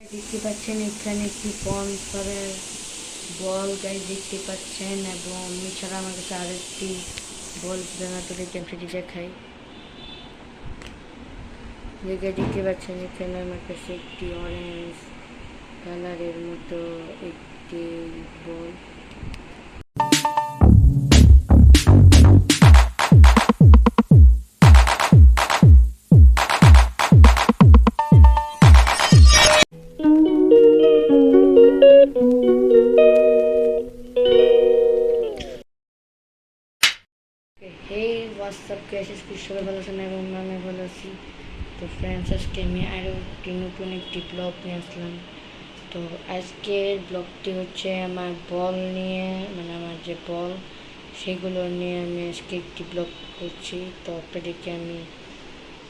দেখতে পাচ্ছেন এখানে একটি পন্সরের বল গাইজ দেখতে পাচ্ছেন, এবং এছাড়া আমার কাছে আরেকটি বল জানাতে সেটি দেখাই। দেখতে পাচ্ছেন এখানে আমার কাছে একটি অরেঞ্জ কালারের মতো একটি বল। হেই হোয়াটসঅ্যাপ গ্যাসেস কি সবাই ভালো আছেন এবং আমি ভালো আছি। তো ফ্রেন্ডস, আজকে আমি আরও একটি নতুন একটি ব্লগ নিয়ে আসলাম। তো আজকের ব্লগটি হচ্ছে আমার বল নিয়ে, মানে আমার যে বল সেগুলো নিয়ে আমি আজকে একটি ব্লগ করছি। তো আপনাদেরকে আমি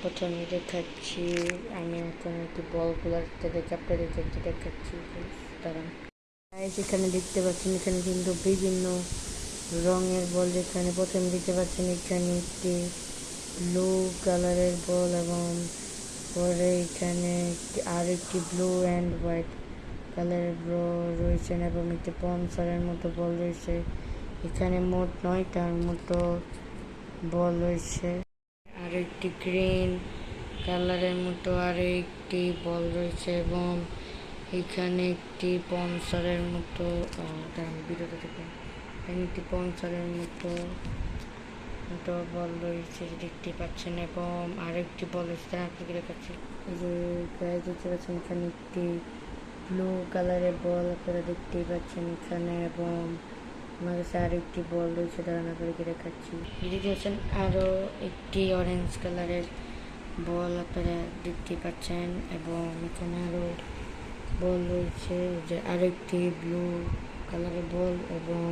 প্রথমে দেখাচ্ছি, আমি এখন একটি বলগুলোর দেখে আপনাদেরকে একটু দেখাচ্ছি। তারা এখানে দেখতে পাচ্ছেন এখানে কিন্তু বিভিন্ন রঙের বল। এখানে প্রথমে দেখতে পাচ্ছেন এখানে একটি ব্লু কালারের বল, এবং পরে এখানে আর একটি ব্লু অ্যান্ড হোয়াইট কালারের বল রয়েছে, এবং একটি পন্সরের মতো বল রয়েছে। এখানে মোট 9টার মতো বল রয়েছে। আর একটি গ্রিন কালারের মতো আর একটি বল রয়েছে, এবং এখানে একটি পন্সরের মতো বিরত থেকে একটি পন্সরের মতো বল রয়েছে দেখতে পাচ্ছেন, এবং আরেকটি বল রয়েছে আপনাকে দেখাচ্ছি। এই যে গায়ে দেখতে পাচ্ছেন এখানে একটি ব্লু কালারের বল আপনারা দেখতেই পাচ্ছেন এখানে, এবং আমার কাছে আরেকটি বল রয়েছে তারা আপনাদেরকে দেখাচ্ছি। দেখতে পাচ্ছেন আরও একটি অরেঞ্জ কালারের বল আপনারা দেখতে পাচ্ছেন, এবং এখানে আরও বল রয়েছে যে আরেকটি ব্লু কালারের বল, এবং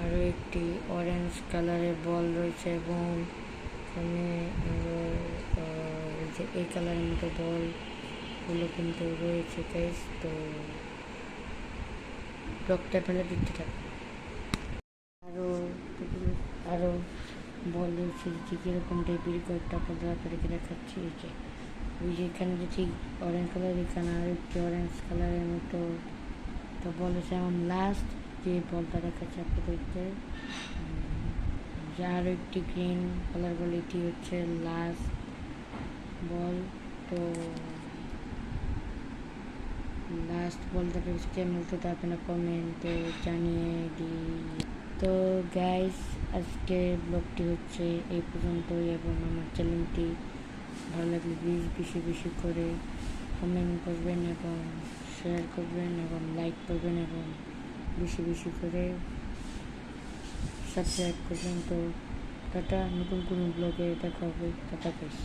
আরও একটি অরেঞ্জ কালারের বল রয়েছে, এবং এখানে যে এই কালারের মতো বলগুলো কিন্তু রয়েছে গাইস। তো ব্লগটা আপনারা দেখতে থাকুন। আরও বল রয়েছে যে কীরকম টাইপের কয়েকটা আপনাদেরকে দেখাচ্ছি। এই যে ওই যে এখানে যে ঠিক অরেঞ্জ কালার, এখানে আর একটি অরেঞ্জ কালারের মতো তো বল হচ্ছে। এবং লাস্ট যে বলটা দেখাচ্ছে আপনাদেরকে যে আরও একটি গ্রিন কালার বল, এটি হচ্ছে লাস্ট বল। তো লাস্ট বলটা কেমন তো আপনারা কমেন্টে জানিয়ে দিই। তো গাইস, আজকে ব্লগটি হচ্ছে এই পর্যন্তই, এবং আমার চ্যানেলটি ভালো লাগলে প্লিজ বেশি বেশি করে কমেন্ট করবেন, এবং শেয়ার করবেন, এবং লাইক করবেন, এবং বেশি বেশি করে সাবস্ক্রাইব করবেন। তো টাটা, নতুন কোনো ব্লগে দেখা হবে। Tata guys.